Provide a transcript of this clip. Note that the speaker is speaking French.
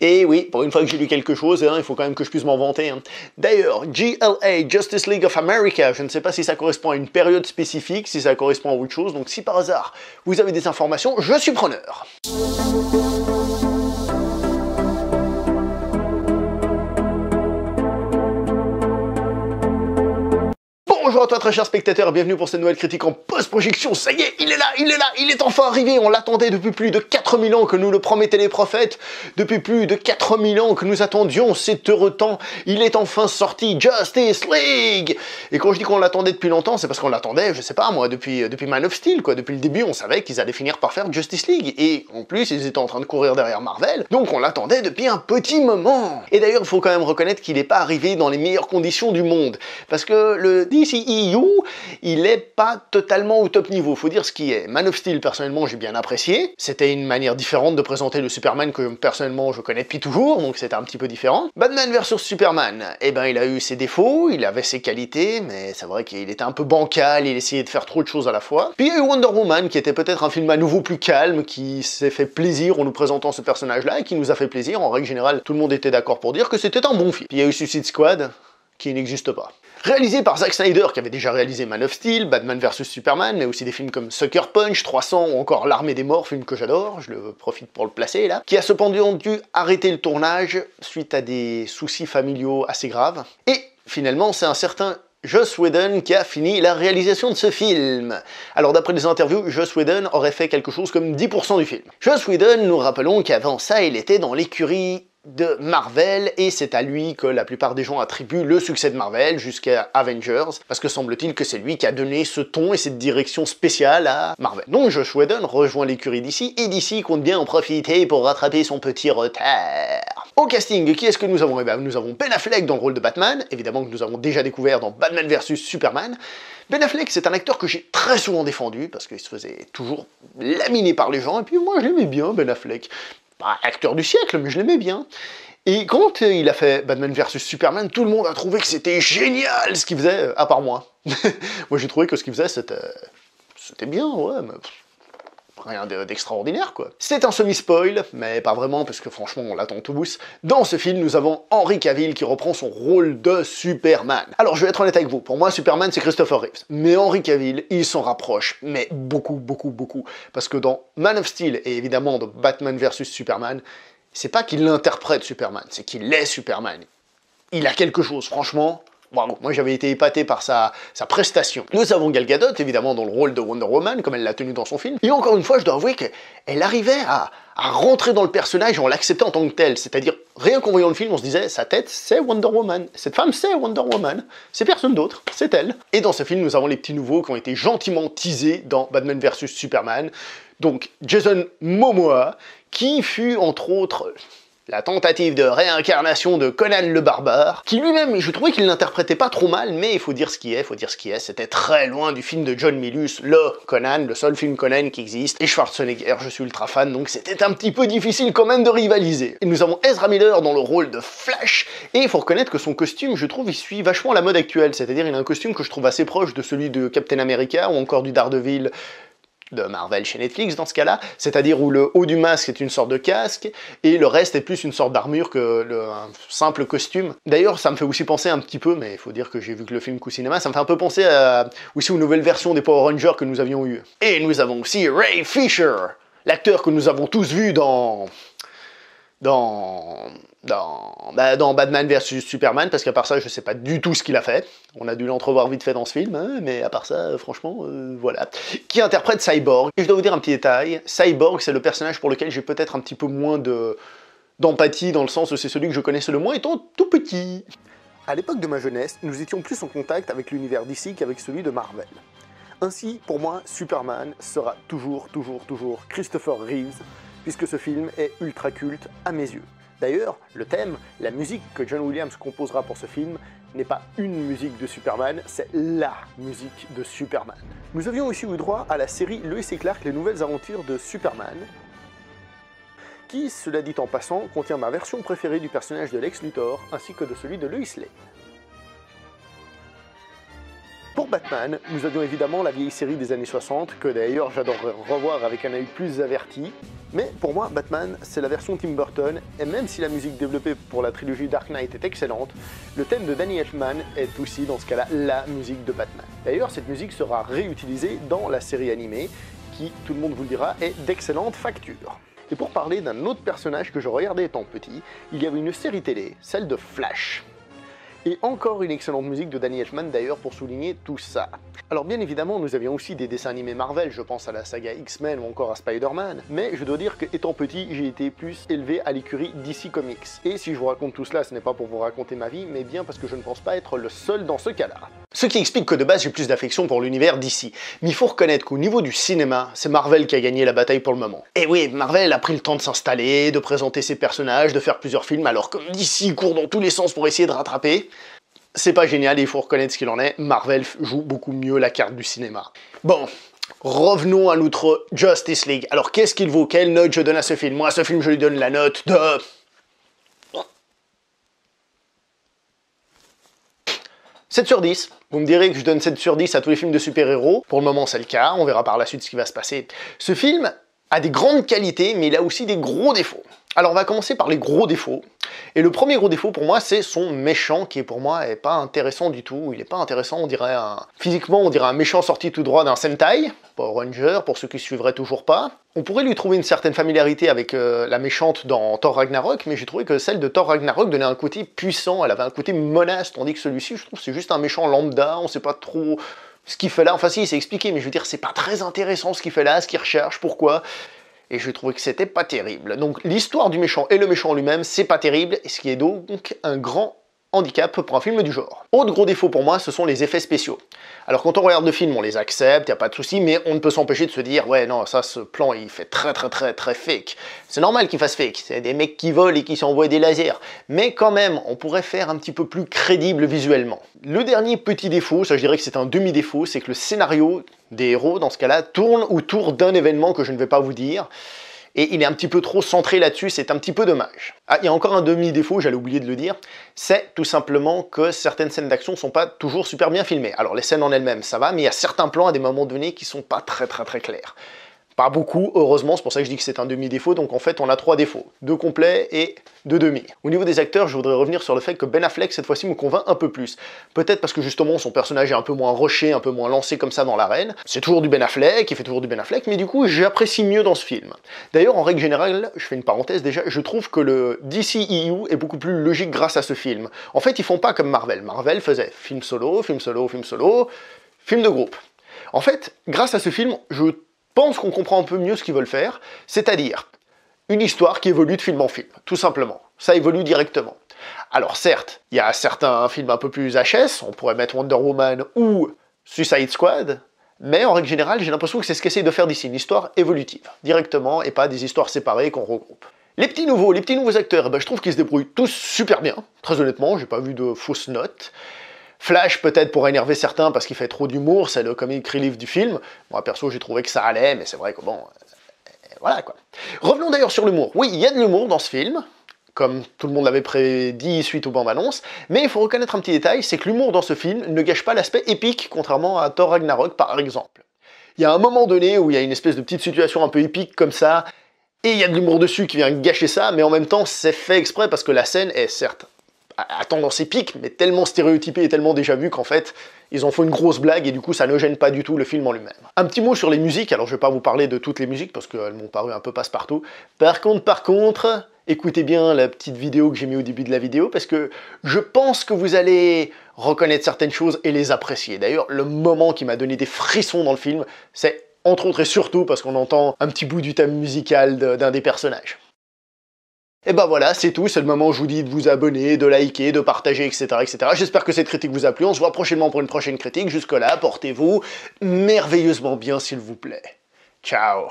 Et oui, pour une fois que j'ai lu quelque chose, il faut quand même que je puisse m'en vanter. D'ailleurs, GLA, Justice League of America, je ne sais pas si ça correspond à une période spécifique, si ça correspond à autre chose, donc si par hasard vous avez des informations, je suis preneur. Bonjour à toi très cher spectateur et bienvenue pour cette nouvelle critique en post-projection. Ça y est, il est là, il est enfin arrivé. On l'attendait depuis plus de 4000 ans que nous le promettaient les prophètes. Depuis plus de 4000 ans que nous attendions cet heureux temps. Il est enfin sorti, Justice League. Et quand je dis qu'on l'attendait depuis longtemps, c'est parce qu'on l'attendait, je sais pas moi, depuis Man of Steel, quoi. Depuis le début, on savait qu'ils allaient finir par faire Justice League. Et en plus, ils étaient en train de courir derrière Marvel. Donc on l'attendait depuis un petit moment. Et d'ailleurs, il faut quand même reconnaître qu'il n'est pas arrivé dans les meilleures conditions du monde. Parce que le DCEU, il est pas totalement au top niveau, faut dire ce qui est. Man of Steel, personnellement, j'ai bien apprécié. C'était une manière différente de présenter le Superman que, personnellement, je connais depuis toujours, donc c'était un petit peu différent. Batman vs Superman, eh ben, il a eu ses défauts, il avait ses qualités, mais c'est vrai qu'il était un peu bancal, il essayait de faire trop de choses à la fois. Puis il y a eu Wonder Woman, qui était peut-être un film à nouveau plus calme, qui s'est fait plaisir en nous présentant ce personnage-là, et qui nous a fait plaisir. En règle générale, tout le monde était d'accord pour dire que c'était un bon film. Puis il y a eu Suicide Squad, qui n'existe pas. Réalisé par Zack Snyder, qui avait déjà réalisé Man of Steel, Batman vs Superman, mais aussi des films comme Sucker Punch, 300 ou encore L'Armée des Morts, film que j'adore, je le profite pour le placer là, qui a cependant dû arrêter le tournage suite à des soucis familiaux assez graves. Et finalement, c'est un certain Joss Whedon qui a fini la réalisation de ce film. Alors d'après les interviews, Joss Whedon aurait fait quelque chose comme 10% du film. Joss Whedon, nous rappelons qu'avant ça, il était dans l'écurie de Marvel, et c'est à lui que la plupart des gens attribuent le succès de Marvel jusqu'à Avengers, parce que semble-t-il que c'est lui qui a donné ce ton et cette direction spéciale à Marvel. Donc Joss Whedon rejoint l'écurie d'ici, et d'ici compte bien en profiter pour rattraper son petit retard. Au casting, qui est-ce que nous avons? Eh bien, nous avons Ben Affleck dans le rôle de Batman, évidemment que nous avons déjà découvert dans Batman vs Superman. Ben Affleck, c'est un acteur que j'ai très souvent défendu, parce qu'il se faisait toujours laminer par les gens, et puis moi je l'aimais bien, Ben Affleck. Pas acteur du siècle, mais je l'aimais bien. Et quand il a fait Batman vs Superman, tout le monde a trouvé que c'était génial ce qu'il faisait, à part moi. Moi j'ai trouvé que ce qu'il faisait, c'était bien, ouais, mais rien d'extraordinaire, quoi. C'est un semi-spoil, mais pas vraiment, parce que franchement, on l'attend tous. Dans ce film, nous avons Henry Cavill qui reprend son rôle de Superman. Alors, je vais être honnête avec vous, pour moi, Superman, c'est Christopher Reeves. Mais Henry Cavill, il s'en rapproche, mais beaucoup, beaucoup, beaucoup. Parce que dans Man of Steel, et évidemment dans Batman vs Superman, c'est pas qu'il interprète Superman, c'est qu'il est Superman. Il a quelque chose, franchement. Bravo. Moi j'avais été épaté par sa prestation. Nous avons Gal Gadot, évidemment, dans le rôle de Wonder Woman, comme elle l'a tenu dans son film. Et encore une fois, je dois avouer qu'elle arrivait à rentrer dans le personnage et on l'acceptait en tant que tel. C'est-à-dire, rien qu'en voyant le film, on se disait, sa tête, c'est Wonder Woman. Cette femme, c'est Wonder Woman. C'est personne d'autre, c'est elle. Et dans ce film, nous avons les petits nouveaux qui ont été gentiment teasés dans Batman vs Superman. Donc, Jason Momoa, qui fut, entre autres, la tentative de réincarnation de Conan le Barbare, qui lui-même, je trouvais qu'il l'interprétait pas trop mal, mais il faut dire ce qui est, c'était très loin du film de John Milius, le Conan, le seul film Conan qui existe, et Schwarzenegger, je suis ultra fan, donc c'était un petit peu difficile quand même de rivaliser. Et nous avons Ezra Miller dans le rôle de Flash, et il faut reconnaître que son costume, je trouve, il suit vachement la mode actuelle, c'est-à-dire il a un costume que je trouve assez proche de celui de Captain America, ou encore du Daredevil de Marvel chez Netflix dans ce cas-là, c'est-à-dire où le haut du masque est une sorte de casque, et le reste est plus une sorte d'armure que un simple costume. D'ailleurs, ça me fait aussi penser un petit peu, mais il faut dire que j'ai vu que le film Coup Cinéma, ça me fait un peu penser aussi aux nouvelles versions des Power Rangers que nous avions eues. Et nous avons aussi Ray Fisher, l'acteur que nous avons tous vu dans Batman vs Superman, parce qu'à part ça, je sais pas du tout ce qu'il a fait. On a dû l'entrevoir vite fait dans ce film, hein, mais à part ça, franchement, voilà. Qui interprète Cyborg. Et je dois vous dire un petit détail, Cyborg, c'est le personnage pour lequel j'ai peut-être un petit peu moins d'empathie, dans le sens où c'est celui que je connaissais le moins étant tout petit. À l'époque de ma jeunesse, nous étions plus en contact avec l'univers d'ici qu'avec celui de Marvel. Ainsi, pour moi, Superman sera toujours Christopher Reeves, puisque ce film est ultra culte à mes yeux. D'ailleurs, le thème, la musique que John Williams composera pour ce film, n'est pas une musique de Superman, c'est LA musique de Superman. Nous avions aussi eu droit à la série Lois et Clark, les nouvelles aventures de Superman, qui, cela dit en passant, contient ma version préférée du personnage de Lex Luthor, ainsi que de celui de Lois Lane. Pour Batman, nous avions évidemment la vieille série des années 60, que d'ailleurs j'adorerais revoir avec un œil plus averti, Mais pour moi, Batman, c'est la version Tim Burton, et même si la musique développée pour la trilogie Dark Knight est excellente, le thème de Danny Elfman est aussi, dans ce cas-là, la musique de Batman. D'ailleurs, cette musique sera réutilisée dans la série animée, qui, tout le monde vous le dira, est d'excellente facture. Et pour parler d'un autre personnage que je regardais étant petit, il y avait une série télé, celle de Flash. Et encore une excellente musique de Danny Elfman d'ailleurs pour souligner tout ça. Alors bien évidemment, nous avions aussi des dessins animés Marvel, je pense à la saga X-Men ou encore à Spider-Man, mais je dois dire qu'étant petit, j'ai été plus élevé à l'écurie DC Comics. Et si je vous raconte tout cela, ce n'est pas pour vous raconter ma vie, mais bien parce que je ne pense pas être le seul dans ce cas-là. Ce qui explique que de base, j'ai plus d'affection pour l'univers DC. Mais il faut reconnaître qu'au niveau du cinéma, c'est Marvel qui a gagné la bataille pour le moment. Et oui, Marvel a pris le temps de s'installer, de présenter ses personnages, de faire plusieurs films, alors que DC court dans tous les sens pour essayer de rattraper. C'est pas génial et il faut reconnaître ce qu'il en est, Marvel joue beaucoup mieux la carte du cinéma. Bon, revenons à notre Justice League. Alors qu'est-ce qu'il vaut? Quelle note je donne à ce film? Moi, à ce film, je lui donne la note de... 7 sur 10. Vous me direz que je donne 7 sur 10 à tous les films de super-héros. Pour le moment, c'est le cas. On verra par la suite ce qui va se passer. Ce film a des grandes qualités, mais il a aussi des gros défauts. Alors on va commencer par les gros défauts. Et le premier gros défaut pour moi, c'est son méchant, qui pour moi est pas intéressant du tout. Il est pas intéressant, on dirait physiquement, on dirait un méchant sorti tout droit d'un Sentai, Power Ranger, pour ceux qui suivraient toujours pas. On pourrait lui trouver une certaine familiarité avec la méchante dans Thor Ragnarok, mais j'ai trouvé que celle de Thor Ragnarok donnait un côté puissant, elle avait un côté menace, tandis que celui-ci, je trouve, c'est juste un méchant lambda, on sait pas trop ce qu'il fait là. Enfin si, c'est expliqué, mais je veux dire, c'est pas très intéressant ce qu'il fait là, ce qu'il recherche, pourquoi. Et je trouvais que c'était pas terrible. Donc l'histoire du méchant et le méchant lui-même, c'est pas terrible, et ce qui est donc un grand handicap pour un film du genre. Autre gros défaut pour moi, ce sont les effets spéciaux. Alors quand on regarde le film, on les accepte, y a pas de souci, mais on ne peut s'empêcher de se dire, ouais non, ça, ce plan, il fait très fake. C'est normal qu'il fasse fake, c'est des mecs qui volent et qui s'envoient des lasers. Mais quand même, on pourrait faire un petit peu plus crédible visuellement. Le dernier petit défaut, ça je dirais que c'est un demi-défaut, c'est que le scénario des héros, dans ce cas-là, tourne autour d'un événement que je ne vais pas vous dire. Et il est un petit peu trop centré là-dessus, c'est un petit peu dommage. Ah, il y a encore un demi-défaut, j'allais oublier de le dire, c'est tout simplement que certaines scènes d'action sont pas toujours super bien filmées. Alors les scènes en elles-mêmes, ça va, mais il y a certains plans à des moments donnés qui sont pas très clairs. Pas beaucoup, heureusement, c'est pour ça que je dis que c'est un demi-défaut, donc en fait on a 3 défauts, 2 complets et 2 demi. Au niveau des acteurs, je voudrais revenir sur le fait que Ben Affleck cette fois-ci me convainc un peu plus. Peut-être parce que justement son personnage est un peu moins rushé, un peu moins lancé comme ça dans l'arène. C'est toujours du Ben Affleck, il fait toujours du Ben Affleck, mais du coup j'apprécie mieux dans ce film. D'ailleurs en règle générale, je fais une parenthèse déjà, je trouve que le DCEU est beaucoup plus logique grâce à ce film. En fait ils font pas comme Marvel. Marvel faisait film solo, film solo, film solo, film de groupe. En fait, grâce à ce film, je pense qu'on comprend un peu mieux ce qu'ils veulent faire, c'est-à-dire une histoire qui évolue de film en film, tout simplement. Ça évolue directement. Alors certes, il y a certains films un peu plus HS, on pourrait mettre Wonder Woman ou Suicide Squad, mais en règle générale, j'ai l'impression que c'est ce qu'essaye de faire d'ici, une histoire évolutive, directement, et pas des histoires séparées qu'on regroupe. Les petits nouveaux acteurs, je trouve qu'ils se débrouillent tous super bien, très honnêtement, j'ai pas vu de fausses notes. Flash peut-être pour énerver certains parce qu'il fait trop d'humour, c'est le comic relief du film. Moi perso j'ai trouvé que ça allait, mais c'est vrai que bon, voilà quoi. Revenons d'ailleurs sur l'humour. Oui, il y a de l'humour dans ce film, comme tout le monde l'avait prédit suite aux bandes annonces, mais il faut reconnaître un petit détail, c'est que l'humour dans ce film ne gâche pas l'aspect épique, contrairement à Thor Ragnarok par exemple. Il y a un moment donné où il y a une espèce de petite situation un peu épique comme ça, et il y a de l'humour dessus qui vient gâcher ça, mais en même temps c'est fait exprès parce que la scène est certes à tendance épique, mais tellement stéréotypée et tellement déjà vue qu'en fait, ils en font une grosse blague et du coup ça ne gêne pas du tout le film en lui-même. Un petit mot sur les musiques, alors je vais pas vous parler de toutes les musiques parce qu'elles m'ont paru un peu passe-partout. Par contre, écoutez bien la petite vidéo que j'ai mis au début de la vidéo parce que je pense que vous allez reconnaître certaines choses et les apprécier. D'ailleurs, le moment qui m'a donné des frissons dans le film, c'est entre autres et surtout parce qu'on entend un petit bout du thème musical d'un des personnages. Et ben voilà, c'est tout, c'est le moment où je vous dis de vous abonner, de liker, de partager, etc. etc. J'espère que cette critique vous a plu, on se voit prochainement pour une prochaine critique, jusque-là, portez-vous merveilleusement bien s'il vous plaît. Ciao.